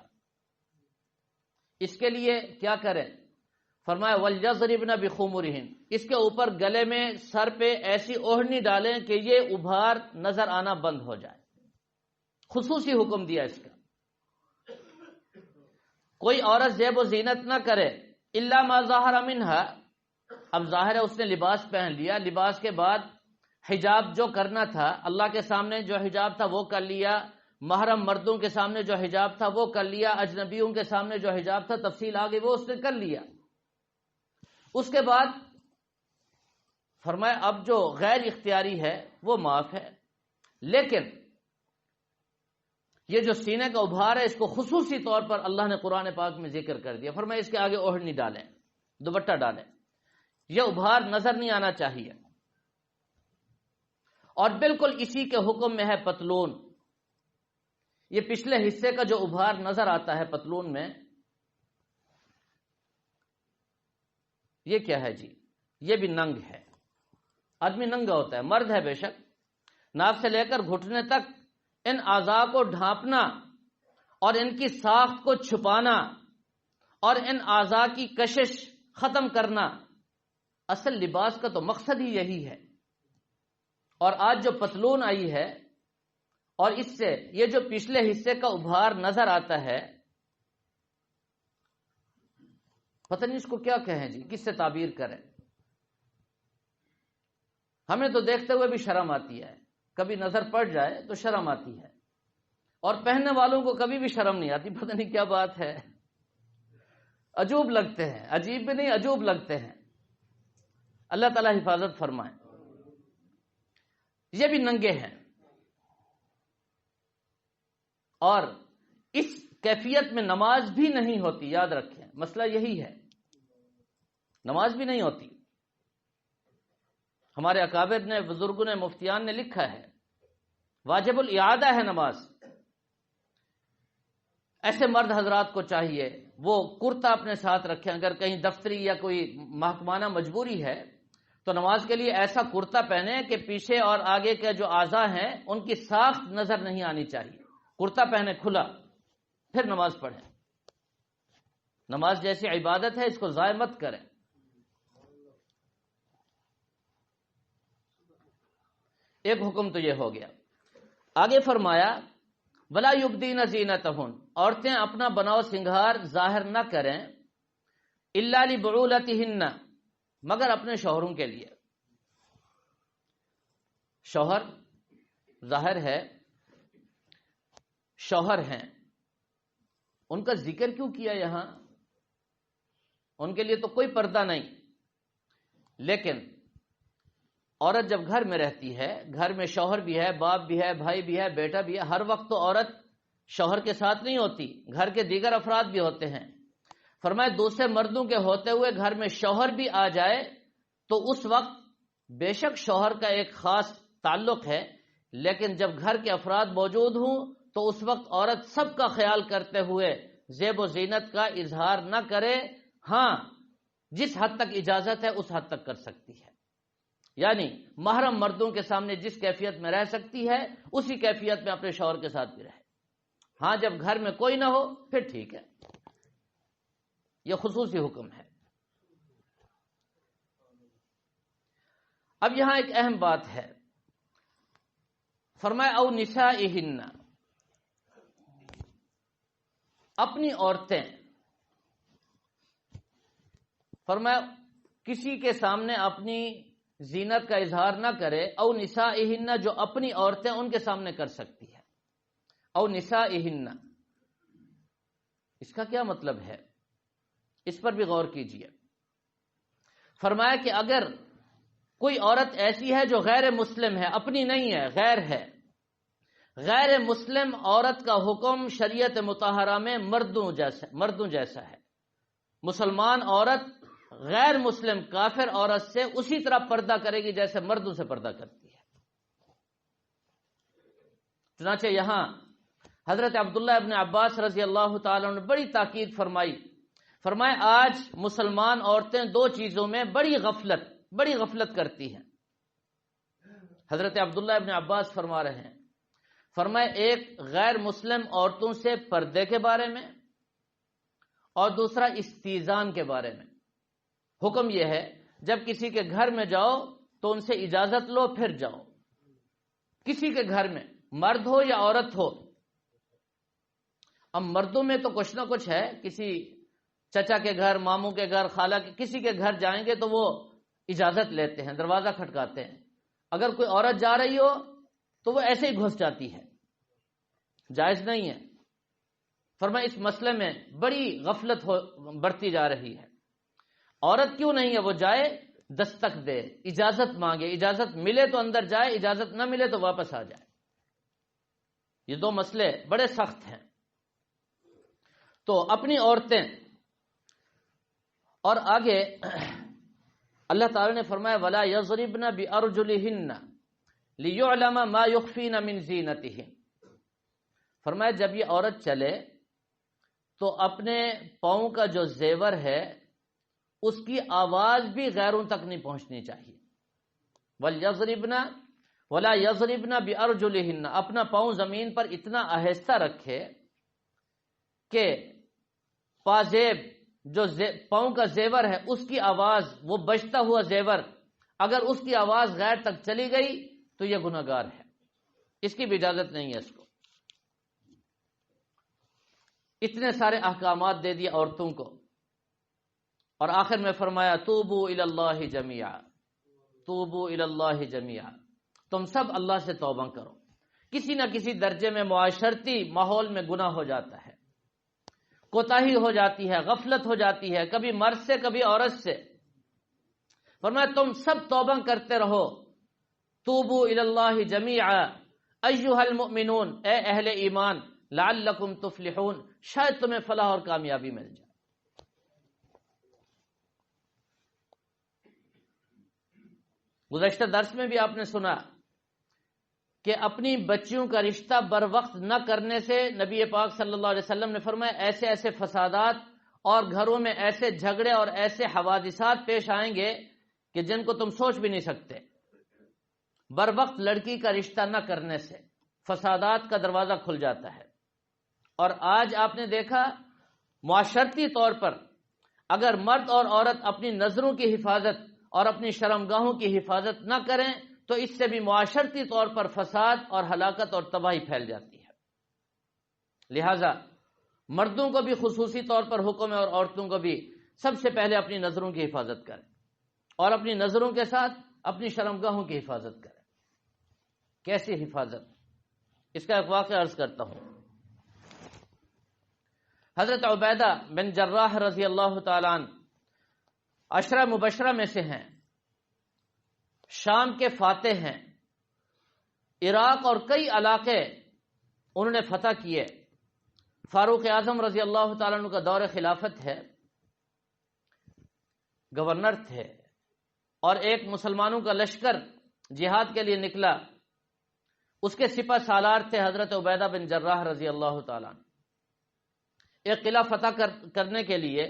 Speaker 1: اس کے لیے کیا کریں؟ فرمایا وَلْيَضْرِبْنَ بِخُمُرِهِنَّ، اس کے اوپر گلے میں سر پہ ایسی اوڑھنی ڈالیں کہ یہ ابھار نظر آنا بند ہو جائے، خصوصی حکم دیا اس کا۔ کوئی عورت زیب و زینت نہ کرے الا ما ظہر منہا، اب ظاہر ہے اس نے لباس پہن لیا، لباس کے بعد حجاب جو کرنا تھا، اللہ کے سامنے جو حجاب تھا وہ کر لیا، محرم مردوں کے سامنے جو حجاب تھا وہ کر لیا، اجنبیوں کے سامنے جو حجاب تھا تفصیل آگے وہ اس نے کر لیا۔ اس کے بعد فرمایا اب جو غیر اختیاری ہے وہ معاف ہے، لیکن یہ جو سینے کا ابھار ہے اس کو خصوصی طور پر اللہ نے قرآن پاک میں ذکر کر دیا، فرمایا اس کے آگے اوڑھنی ڈالیں، دوپٹہ ڈالیں، یہ ابھار نظر نہیں آنا چاہیے۔ اور بالکل اسی کے حکم میں ہے پتلون، یہ پچھلے حصے کا جو ابھار نظر آتا ہے پتلون میں، یہ کیا ہے جی؟ یہ بھی ننگ ہے، آدمی ننگا ہوتا ہے، مرد ہے بے شک، ناک سے لے کر گھٹنے تک ان اعضاء کو ڈھانپنا اور ان کی ساخت کو چھپانا اور ان اعضاء کی کشش ختم کرنا، اصل لباس کا تو مقصد ہی یہی ہے۔ اور آج جو پتلون آئی ہے اور اس سے یہ جو پچھلے حصے کا ابھار نظر آتا ہے، پتہ نہیں اس کو کیا کہیں جی، کس سے تعبیر کریں؟ ہمیں تو دیکھتے ہوئے بھی شرم آتی ہے، کبھی نظر پڑ جائے تو شرم آتی ہے، اور پہننے والوں کو کبھی بھی شرم نہیں آتی، پتہ نہیں کیا بات ہے، عجوب لگتے ہیں، عجیب بھی نہیں عجوب لگتے ہیں۔ اللہ تعالی حفاظت فرمائے۔ یہ بھی ننگے ہیں، اور اس کیفیت میں نماز بھی نہیں ہوتی، یاد رکھیں مسئلہ یہی ہے، نماز بھی نہیں ہوتی۔ ہمارے اکابر نے، بزرگوں نے، مفتیان نے لکھا ہے واجب الاعادہ ہے نماز۔ ایسے مرد حضرات کو چاہیے وہ کرتا اپنے ساتھ رکھیں، اگر کہیں دفتری یا کوئی محکمانہ مجبوری ہے تو نماز کے لیے ایسا کرتا پہنے کہ پیچھے اور آگے کے جو اعضاء ہیں ان کی ساخت نظر نہیں آنی چاہیے، کرتا پہنے کھلا، پھر نماز پڑھیں۔ نماز جیسی عبادت ہے، اس کو ضائع مت کریں۔ ایک حکم تو یہ ہو گیا۔ آگے فرمایا وَلَا يُبْدِينَ زِينَتَهُنَّ، عورتیں اپنا بناؤ سنگھار ظاہر نہ کریں إِلَّا لِبُعُولَتِهِنَّ، مگر اپنے شوہروں کے لیے۔ شوہر ظاہر ہے شوہر ہیں، ان کا ذکر کیوں کیا یہاں؟ ان کے لیے تو کوئی پردہ نہیں، لیکن عورت جب گھر میں رہتی ہے، گھر میں شوہر بھی ہے، باپ بھی ہے، بھائی بھی ہے، بیٹا بھی ہے، ہر وقت تو عورت شوہر کے ساتھ نہیں ہوتی، گھر کے دیگر افراد بھی ہوتے ہیں۔ فرمایا دوسرے مردوں کے ہوتے ہوئے گھر میں شوہر بھی آ جائے تو اس وقت بے شک شوہر کا ایک خاص تعلق ہے، لیکن جب گھر کے افراد موجود ہوں تو اس وقت عورت سب کا خیال کرتے ہوئے زیب و زینت کا اظہار نہ کرے، ہاں جس حد تک اجازت ہے اس حد تک کر سکتی ہے، یعنی محرم مردوں کے سامنے جس کیفیت میں رہ سکتی ہے اسی کیفیت میں اپنے شوہر کے ساتھ بھی رہے۔ ہاں جب گھر میں کوئی نہ ہو پھر ٹھیک ہے، یہ خصوصی حکم ہے۔ اب یہاں ایک اہم بات ہے، فرمایا او نسائہن، اپنی عورتیں، فرمایا کسی کے سامنے اپنی زینت کا اظہار نہ کرے، او نسائہن، جو اپنی عورتیں ان کے سامنے کر سکتی ہے۔ او نسائہن، اس کا کیا مطلب ہے؟ اس پر بھی غور کیجیے۔ فرمایا کہ اگر کوئی عورت ایسی ہے جو غیر مسلم ہے، اپنی نہیں ہے، غیر ہے، غیر مسلم عورت کا حکم شریعت مطہرہ میں مردوں جیسا ہے۔ مسلمان عورت غیر مسلم کافر عورت سے اسی طرح پردہ کرے گی جیسے مردوں سے پردہ کرتی ہے۔ چنانچہ یہاں حضرت عبداللہ ابن عباس رضی اللہ تعالیٰ عنہ نے بڑی تاکید فرمائے آج مسلمان عورتیں دو چیزوں میں بڑی غفلت کرتی ہیں۔ حضرت عبداللہ ابن عباس فرما رہے ہیں، فرمائے ایک غیر مسلم عورتوں سے پردے کے بارے میں، اور دوسرا استیزان کے بارے میں۔ حکم یہ ہے جب کسی کے گھر میں جاؤ تو ان سے اجازت لو پھر جاؤ، کسی کے گھر میں مرد ہو یا عورت ہو۔ اب مردوں میں تو کچھ نہ کچھ ہے، کسی چچا کے گھر، ماموں کے گھر، خالہ کے کسی کے گھر جائیں گے تو وہ اجازت لیتے ہیں، دروازہ کھٹکاتے ہیں۔ اگر کوئی عورت جا رہی ہو تو وہ ایسے ہی گھس جاتی ہے، جائز نہیں ہے۔ فرمایا اس مسئلے میں بڑی غفلت بڑھتی جا رہی ہے۔ عورت کیوں نہیں ہے، وہ جائے دستک دے، اجازت مانگے، اجازت ملے تو اندر جائے، اجازت نہ ملے تو واپس آ جائے۔ یہ دو مسئلے بڑے سخت ہیں۔ تو اپنی عورتیں، اور آگے اللہ تعالی نے فرمایا وَلَا يَضْرِبْنَ بِأَرْجُلِهِنَّ لِيُعْلَمَ مَا يُخْفِينَ مِنْ زِينَتِهِنَّ۔ فرمایا جب یہ عورت چلے تو اپنے پاؤں کا جو زیور ہے اس کی آواز بھی غیروں تک نہیں پہنچنی چاہیے۔ وَلَا يَضْرِبْنَ بِأَرْجُلِهِنَّ، اپنا پاؤں زمین پر اتنا آہستہ رکھے کہ پازیب جو پاؤں کا زیور ہے اس کی آواز، وہ بجتا ہوا زیور، اگر اس کی آواز غیر تک چلی گئی تو یہ گناہگار ہے، اس کی بھی اجازت نہیں ہے اس کو۔ اتنے سارے احکامات دے دیے عورتوں کو، اور آخر میں فرمایا توبوا الی اللہ جمیعا، توبوا الی اللہ جمیعا، تم سب اللہ سے توبہ کرو۔ کسی نہ کسی درجے میں معاشرتی ماحول میں گناہ ہو جاتا ہے، کوتاہی ہو جاتی ہے، غفلت ہو جاتی ہے، کبھی مرد سے کبھی عورت سے۔ فرمایا تم سب توبہ کرتے رہو، توبوا الی اللہ جمیعا ایھا المؤمنون، اے اہل ایمان، لعلکم تفلحون، شاید تمہیں فلاح اور کامیابی مل جائے۔ گزشتہ درس میں بھی آپ نے سنا کہ اپنی بچیوں کا رشتہ بر وقت نہ کرنے سے نبی پاک صلی اللہ علیہ وسلم نے فرمایا ایسے ایسے فسادات اور گھروں میں ایسے جھگڑے اور ایسے حوادثات پیش آئیں گے کہ جن کو تم سوچ بھی نہیں سکتے۔ بر وقت لڑکی کا رشتہ نہ کرنے سے فسادات کا دروازہ کھل جاتا ہے۔ اور آج آپ نے دیکھا معاشرتی طور پر اگر مرد اور عورت اپنی نظروں کی حفاظت اور اپنی شرمگاہوں کی حفاظت نہ کریں تو اس سے بھی معاشرتی طور پر فساد اور ہلاکت اور تباہی پھیل جاتی ہے۔ لہذا مردوں کو بھی خصوصی طور پر حکم ہے اور عورتوں کو بھی سب سے پہلے اپنی نظروں کی حفاظت کریں، اور اپنی نظروں کے ساتھ اپنی شرمگاہوں کی حفاظت کریں۔ کیسی حفاظت؟ اس کا ایک واقعہ عرض کرتا ہوں۔ حضرت عبیدہ بن جراح رضی اللہ تعالیٰ عنہ عشرہ مبشرہ میں سے ہیں، شام کے فاتح ہیں، عراق اور کئی علاقے انہوں نے فتح کیے۔ فاروق اعظم رضی اللہ تعالیٰ عنہ کا دور خلافت ہے، گورنر تھے، اور ایک مسلمانوں کا لشکر جہاد کے لیے نکلا، اس کے سپہ سالار تھے حضرت عبیدہ بن جراح رضی اللہ تعالیٰ عنہ۔ ایک قلعہ فتح کرنے کے لیے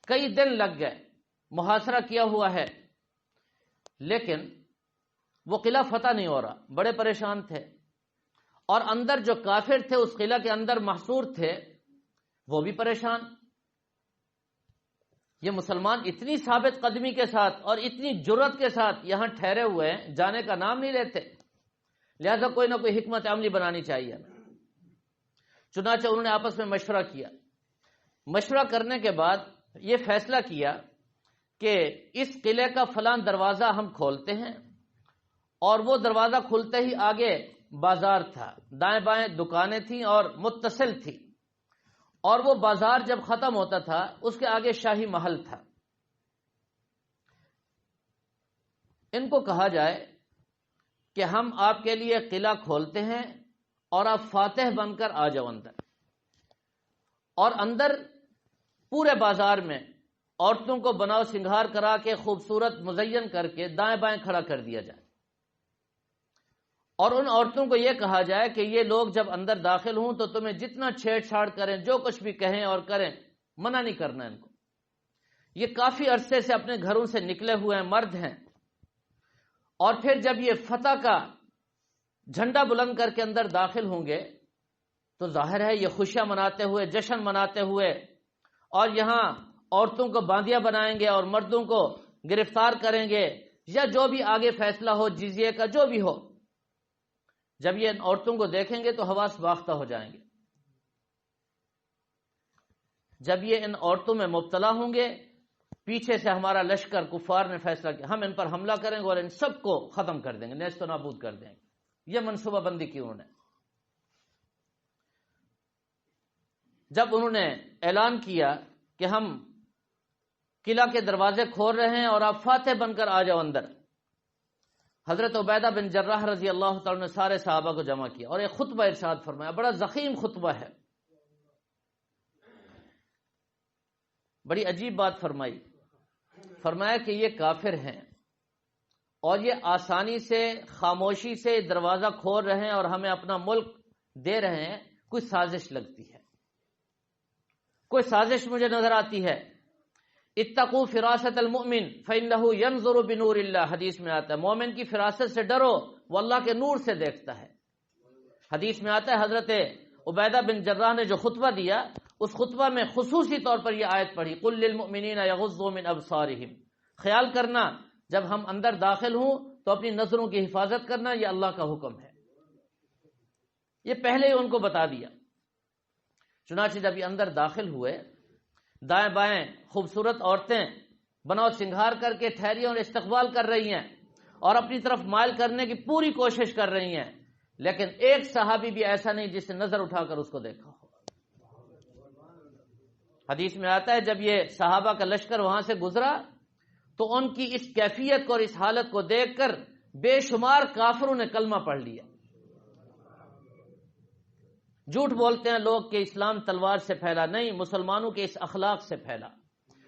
Speaker 1: کئی دن لگ گئے، محاصرہ کیا ہوا ہے، لیکن وہ قلعہ فتح نہیں ہو رہا، بڑے پریشان تھے، اور اندر جو کافر تھے اس قلعہ کے اندر محصور تھے وہ بھی پریشان۔ یہ مسلمان اتنی ثابت قدمی کے ساتھ اور اتنی جرأت کے ساتھ یہاں ٹھہرے ہوئے ہیں، جانے کا نام نہیں لیتے، لہذا کوئی نہ کوئی حکمت عملی بنانی چاہیے۔ چنانچہ انہوں نے آپس میں مشورہ کیا، مشورہ کرنے کے بعد یہ فیصلہ کیا کہ اس قلعے کا فلاں دروازہ ہم کھولتے ہیں، اور وہ دروازہ کھلتے ہی آگے بازار تھا، دائیں بائیں دکانیں تھیں اور متصل تھی، اور وہ بازار جب ختم ہوتا تھا اس کے آگے شاہی محل تھا۔ ان کو کہا جائے کہ ہم آپ کے لیے قلعہ کھولتے ہیں اور آپ فاتح بن کر آ جاؤ اندر، اور اندر پورے بازار میں عورتوں کو بناؤ سنگھار کرا کے خوبصورت مزین کر کے دائیں بائیں کھڑا کر دیا جائے، اور ان عورتوں کو یہ کہا جائے کہ یہ لوگ جب اندر داخل ہوں تو تمہیں جتنا چھیڑ چھاڑ کریں، جو کچھ بھی کہیں اور کریں، منع نہیں کرنا ان کو. یہ کافی عرصے سے اپنے گھروں سے نکلے ہوئے ہیں، مرد ہیں، اور پھر جب یہ فتح کا جھنڈا بلند کر کے اندر داخل ہوں گے تو ظاہر ہے یہ خوشیاں مناتے ہوئے، جشن مناتے ہوئے، اور یہاں عورتوں کو باندیاں بنائیں گے اور مردوں کو گرفتار کریں گے، یا جو بھی آگے فیصلہ ہو، جزیے کا جو بھی ہو. جب یہ ان عورتوں کو دیکھیں گے تو حواس باختہ ہو جائیں گے. جب یہ ان عورتوں میں مبتلا ہوں گے، پیچھے سے ہمارا لشکر کفار نے فیصلہ کیا ہم ان پر حملہ کریں گے اور ان سب کو ختم کر دیں گے، نیست و نابود کر دیں گے. یہ منصوبہ بندی کی انہوں نے. جب انہوں نے اعلان کیا کہ ہم قلعہ کے دروازے کھول رہے ہیں اور آپ فاتح بن کر آ جاؤ اندر، حضرت عبیدہ بن جراح رضی اللہ تعالیٰ نے سارے صحابہ کو جمع کیا اور ایک خطبہ ارشاد فرمایا. بڑا ضخیم خطبہ ہے، بڑی عجیب بات فرمائی. فرمایا کہ یہ کافر ہیں اور یہ آسانی سے، خاموشی سے دروازہ کھول رہے ہیں اور ہمیں اپنا ملک دے رہے ہیں. کوئی سازش لگتی ہے، کوئی سازش مجھے نظر آتی ہے. اتقوا فراست المؤمن فإنه ينظر بنور اللہ، حدیث میں آتا ہے مومن کی فراست سے ڈرو، وہ اللہ کے نور سے دیکھتا ہے. حدیث میں آتا ہے حضرت عبیدہ بن جراح نے جو خطبہ دیا، اس خطبہ میں خصوصی طور پر یہ آیت پڑھی، قل للمؤمنین یغضوا من ابصارہم. خیال کرنا جب ہم اندر داخل ہوں تو اپنی نظروں کی حفاظت کرنا، یہ اللہ کا حکم ہے. یہ پہلے ہی ان کو بتا دیا. چنانچہ جب یہ اندر داخل ہوئے، دائیں بائیں خوبصورت عورتیں بناؤ سنگھار کر کے ٹھہری اور استقبال کر رہی ہیں اور اپنی طرف مائل کرنے کی پوری کوشش کر رہی ہیں، لیکن ایک صحابی بھی ایسا نہیں جس نے نظر اٹھا کر اس کو دیکھا ہو. حدیث میں آتا ہے جب یہ صحابہ کا لشکر وہاں سے گزرا تو ان کی اس کیفیت کو اور اس حالت کو دیکھ کر بے شمار کافروں نے کلمہ پڑھ لیا. جھوٹ بولتے ہیں لوگ کہ اسلام تلوار سے پھیلا، نہیں، مسلمانوں کے اس اخلاق سے پھیلا،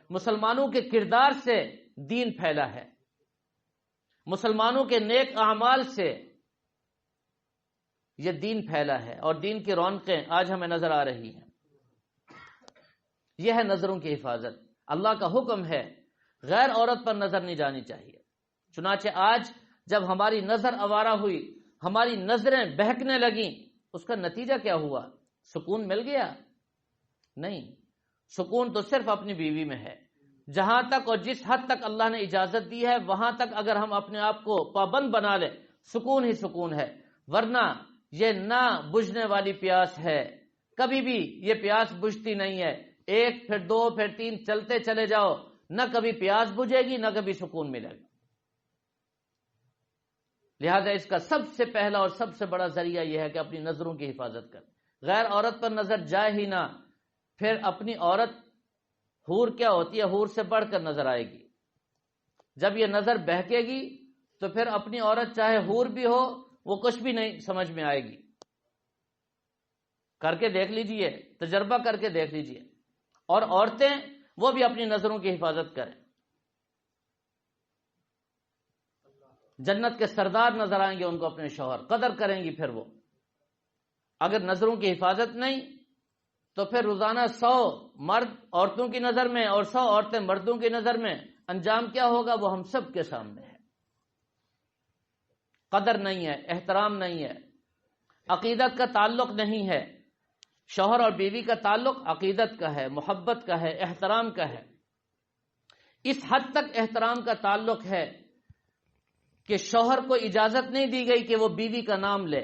Speaker 1: مسلمانوں کے کردار سے دین پھیلا ہے، مسلمانوں کے نیک اعمال سے یہ دین پھیلا ہے، اور دین کی رونقیں آج ہمیں نظر آ رہی ہیں. یہ ہے نظروں کی حفاظت. اللہ کا حکم ہے غیر عورت پر نظر نہیں جانی چاہیے. چنانچہ آج جب ہماری نظر آوارہ ہوئی، ہماری نظریں بہکنے لگیں، اس کا نتیجہ کیا ہوا؟ سکون مل گیا؟ نہیں، سکون تو صرف اپنی بیوی میں ہے. جہاں تک اور جس حد تک اللہ نے اجازت دی ہے وہاں تک اگر ہم اپنے آپ کو پابند بنا لیں، سکون ہی سکون ہے. ورنہ یہ نہ بجھنے والی پیاس ہے، کبھی بھی یہ پیاس بجھتی نہیں ہے. ایک پھر دو پھر تین چلتے چلے جاؤ، نہ کبھی پیاس بجھے گی نہ کبھی سکون ملے گا. لہذا اس کا سب سے پہلا اور سب سے بڑا ذریعہ یہ ہے کہ اپنی نظروں کی حفاظت کر، غیر عورت پر نظر جائے ہی نہ. پھر اپنی عورت حور کیا ہوتی ہے؟ حور سے بڑھ کر نظر آئے گی. جب یہ نظر بہکے گی تو پھر اپنی عورت چاہے حور بھی ہو وہ کچھ بھی نہیں سمجھ میں آئے گی. کر کے دیکھ لیجئے، تجربہ کر کے دیکھ لیجئے. اور عورتیں وہ بھی اپنی نظروں کی حفاظت کریں. جنت کے سردار نظر آئیں گے ان کو اپنے شوہر، قدر کریں گی. پھر وہ اگر نظروں کی حفاظت نہیں تو پھر روزانہ 100 مرد عورتوں کی نظر میں اور 100 عورتیں مردوں کی نظر میں، انجام کیا ہوگا وہ ہم سب کے سامنے ہے. قدر نہیں ہے، احترام نہیں ہے، عقیدت کا تعلق نہیں ہے. شوہر اور بیوی کا تعلق عقیدت کا ہے، محبت کا ہے، احترام کا ہے. اس حد تک احترام کا تعلق ہے کہ شوہر کو اجازت نہیں دی گئی کہ وہ بیوی کا نام لے،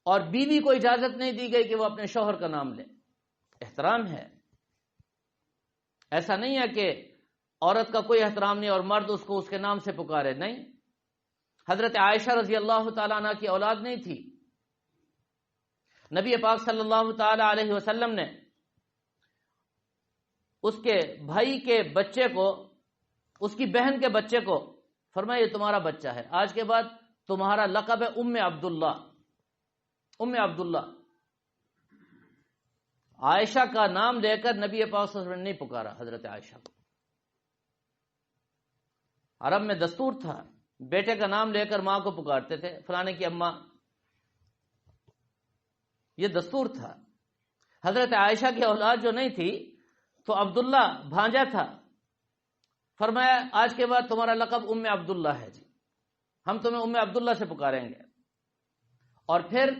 Speaker 1: اور بیوی کو اجازت نہیں دی گئی کہ وہ اپنے شوہر کا نام لے. احترام ہے. ایسا نہیں ہے کہ عورت کا کوئی احترام نہیں اور مرد اس کو اس کے نام سے پکارے، نہیں. حضرت عائشہ رضی اللہ تعالیٰ عنہ کی اولاد نہیں تھی. نبی پاک صلی اللہ تعالی علیہ وسلم نے اس کے بھائی کے بچے کو، اس کی بہن کے بچے کو فرمایا یہ تمہارا بچہ ہے، آج کے بعد تمہارا لقب ہے ام عبداللہ. ام عبداللہ. عائشہ کا نام لے کر نبی پاک صلی اللہ علیہ وسلم نے نہیں پکارا حضرت عائشہ کو. عرب میں دستور تھا بیٹے کا نام لے کر ماں کو پکارتے تھے، فلانے کی اماں، یہ دستور تھا۔ حضرت عائشہ کی اولاد جو نہیں تھی تو عبداللہ بھانجا تھا، فرمایا آج کے بعد تمہارا لقب ام عبداللہ ہے جی، ہم تمہیں ام عبداللہ سے پکاریں گے۔ اور پھر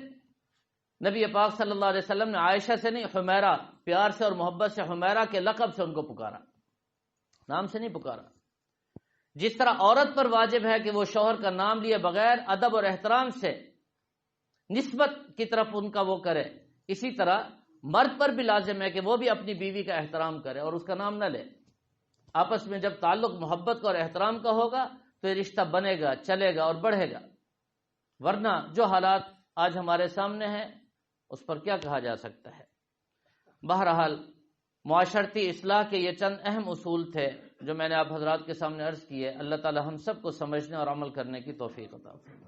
Speaker 1: نبی پاک صلی اللہ علیہ وسلم نے عائشہ سے نہیں، حمیرہ، پیار سے اور محبت سے حمیرہ کے لقب سے ان کو پکارا، نام سے نہیں پکارا۔ جس طرح عورت پر واجب ہے کہ وہ شوہر کا نام لیے بغیر ادب اور احترام سے نسبت کی طرف ان کا وہ کرے، اسی طرح مرد پر بھی لازم ہے کہ وہ بھی اپنی بیوی کا احترام کرے اور اس کا نام نہ لے۔ آپس میں جب تعلق محبت کا اور احترام کا ہوگا تو یہ رشتہ بنے گا، چلے گا اور بڑھے گا، ورنہ جو حالات آج ہمارے سامنے ہیں اس پر کیا کہا جا سکتا ہے۔ بہرحال معاشرتی اصلاح کے یہ چند اہم اصول تھے جو میں نے آپ حضرات کے سامنے عرض کیے۔ اللہ تعالی ہم سب کو سمجھنے اور عمل کرنے کی توفیق عطا فرمائے۔